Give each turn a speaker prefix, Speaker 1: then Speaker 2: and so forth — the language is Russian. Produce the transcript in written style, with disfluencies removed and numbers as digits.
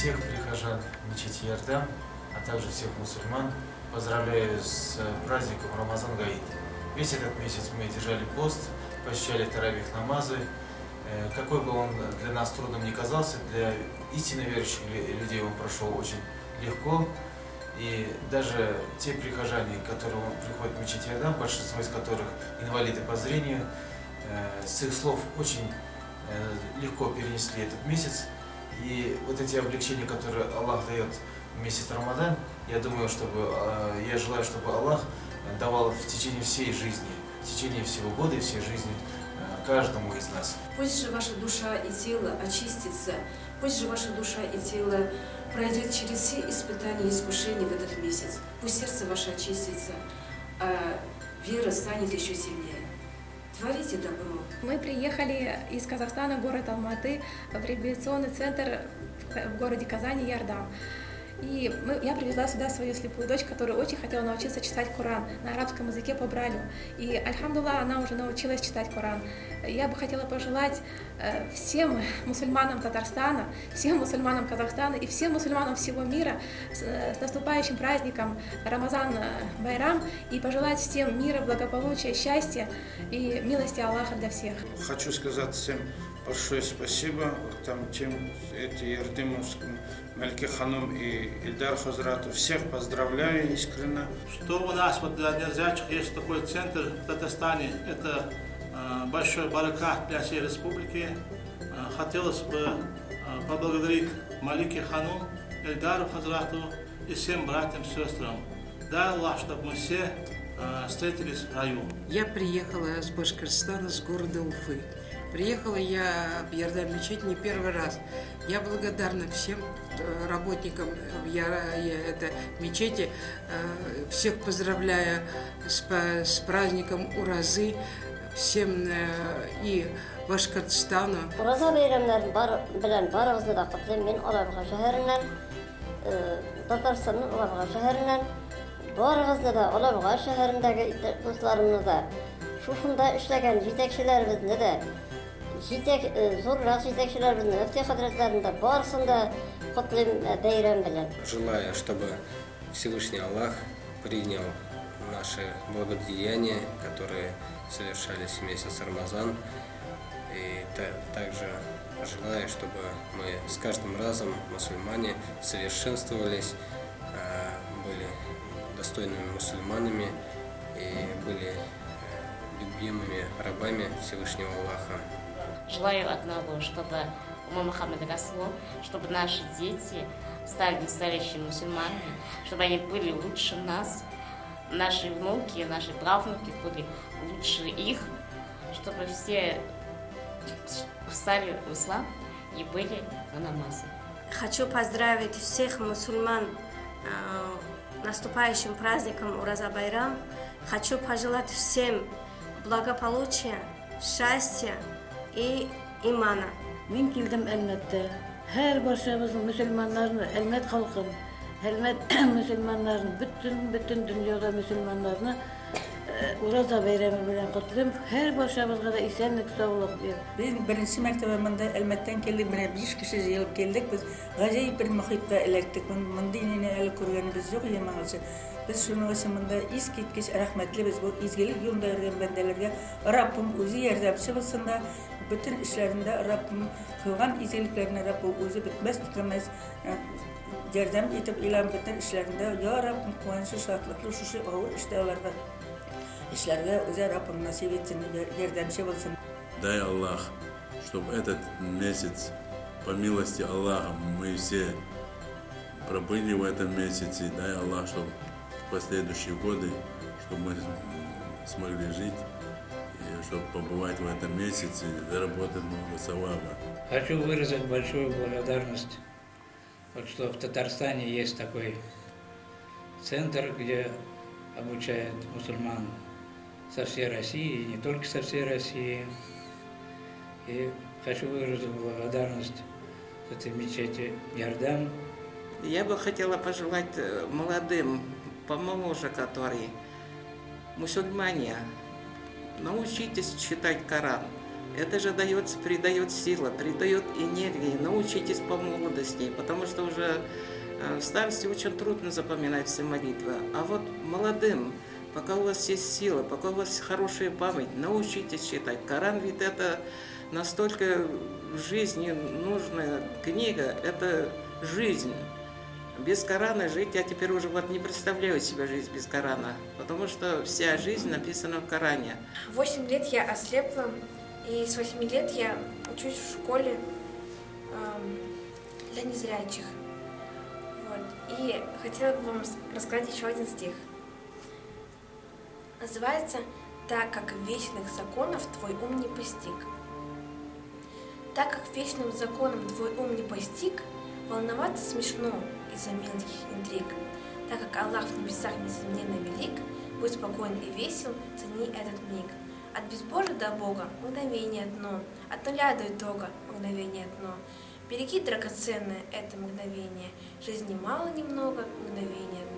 Speaker 1: Всех прихожан мечети Иордан, а также всех мусульман поздравляю с праздником Рамазан Гаид. Весь этот месяц мы держали пост, посещали таравих намазы. Какой бы он для нас трудным ни казался, для истинно верующих людей он прошел очень легко. И даже те прихожане, которые приходят в мечеть Иордан, большинство из которых инвалиды по зрению, с их слов очень легко перенесли этот месяц. И вот эти облегчения, которые Аллах дает в месяц Рамадан, я желаю, чтобы Аллах давал в течение всей жизни, в течение всего года и всей жизни каждому из нас.
Speaker 2: Пусть же ваша душа и тело очистится, пусть же ваша душа и тело пройдет через все испытания и искушения в этот месяц. Пусть сердце ваше очистится, а вера станет еще сильнее. Творите добро.
Speaker 3: Мы приехали из Казахстана в город Алматы в реабилитационный центр в городе Казани, Иордан. И я привезла сюда свою слепую дочь, которая очень хотела научиться читать Коран на арабском языке по Брайлю. И, альхамдуллах, она уже научилась читать Коран. Я бы хотела пожелать всем мусульманам Татарстана, всем мусульманам Казахстана и всем мусульманам всего мира с наступающим праздником Рамазан Байрам и пожелать всем мира, благополучия, счастья и милости Аллаха для всех.
Speaker 4: Хочу сказать всем большое спасибо эти Иордымовским Мальке Ханум и Ильдар Хазрату. Всех поздравляю искренне.
Speaker 5: Что у нас вот для незрячих есть такой центр в Татарстане. Это большой баракат для всей республики. Хотелось бы поблагодарить Малике Ханум, Ильдару Хазрату и всем братьям и сестрам. Дай Аллах, чтобы мы все встретились в раю.
Speaker 6: Я приехала с Башкортостана, с города Уфы. Приехала я в Иордан мечеть не первый раз. Я благодарна всем работникам этой мечети. Всех поздравляю с праздником Уразы. Всем и Башкортостану.
Speaker 7: Ураза bayramlar bilen barımızda da kutlayın. Ben Ulabağ şehrinden, Tatarstan'ın Ulabağ şehrinden, barımızda da Ulabağ şehrindeki dostlarımızda şuşunda işleken yetekçilerimizde de zorrak yetekçilerimizin öfte hazretlerinde barısında kutlayın bayram bilen.
Speaker 8: Желаю, чтобы Всевышний Аллах принял наши благодеяния, которые совершались в месяц Рамазан. И также желаю, чтобы мы с каждым разом, мусульмане, совершенствовались, были достойными мусульманами и были любимыми рабами Всевышнего Аллаха.
Speaker 9: Желаю одного, чтобы умма Мухаммада росло, чтобы наши дети стали настоящими мусульманами, чтобы они были лучше нас, наши внуки, наши правнуки были лучше их, чтобы все встали в ислам и были на намазе.
Speaker 10: Хочу поздравить всех мусульман наступающим праздником Ураза Байрам. Хочу пожелать всем благополучия, счастья и имана.
Speaker 11: Мен келдім әлмәтті. Her barşamızın Müslümanların, elmet halkın, elmet Müslümanların, bütün dünyada Müslümanlarını Uraza bayramı bilen kutlayayım. Her barşamızga da esenlik, sağlık diyeyim.
Speaker 12: Biz birinci mektebimizde elmetten geldik, bana 5 kişi yılıp geldik. Biz gayet bir muhitte elettik. Mında yine el kurganımız yok yemeğimiz. Biz şunun için iz ketkiş rahmetli biz bu izgilik yolunda yürüyen bendelerge Rabbim özü yardımcı olsun da bütün işlerinde Rabbim kılgan izgiliklerine Rabbim özü bitmez tutulmaz yardım etip ilan bütün işlerinde ya Rabbim kuvvetli şartlıklı şu ağır işlerinde işlerine özü Rabbim nasip etsin yardımcı olsun.
Speaker 13: Дай Аллах, чтобы этот месяц, по милости Аллаха, мы все пробыли в этом месяце. Дай Аллах, чтобы в последующие годы, чтобы мы смогли жить, и чтобы побывать в этом месяце и заработать много саваба.
Speaker 14: Хочу выразить большую благодарность, вот что в Татарстане есть такой центр, где обучают мусульман со всей России, и не только со всей России. И хочу выразить благодарность этой мечети Иордан.
Speaker 6: Я бы хотела пожелать молодым, помоложе, которые мусульмане, научитесь читать Коран, Это же придает сила, придает энергии. Научитесь по молодости, потому что уже в старости очень трудно запоминать все молитвы. А вот молодым, пока у вас есть сила, пока у вас хорошая память, научитесь читать. Коран ведь это настолько в жизни нужная книга, это жизнь. Без Корана жить я теперь уже вот не представляю себе жизнь без Корана, потому что вся жизнь написана в Коране.
Speaker 15: 8 лет я ослепла, и с 8 лет я учусь в школе для незрячих. Вот. И хотела бы вам рассказать еще один стих. Называется «Так как вечных законов твой ум не постиг». Так как вечным законом твой ум не постиг, волноваться смешно из-за мелких интриг. Так как Аллах в небесах несомненно велик, будь спокоен и весел, цени этот миг. От безбожия до Бога мгновение одно, от нуля до итога мгновение одно. Береги драгоценное это мгновение, жизни мало немного, мгновение одно.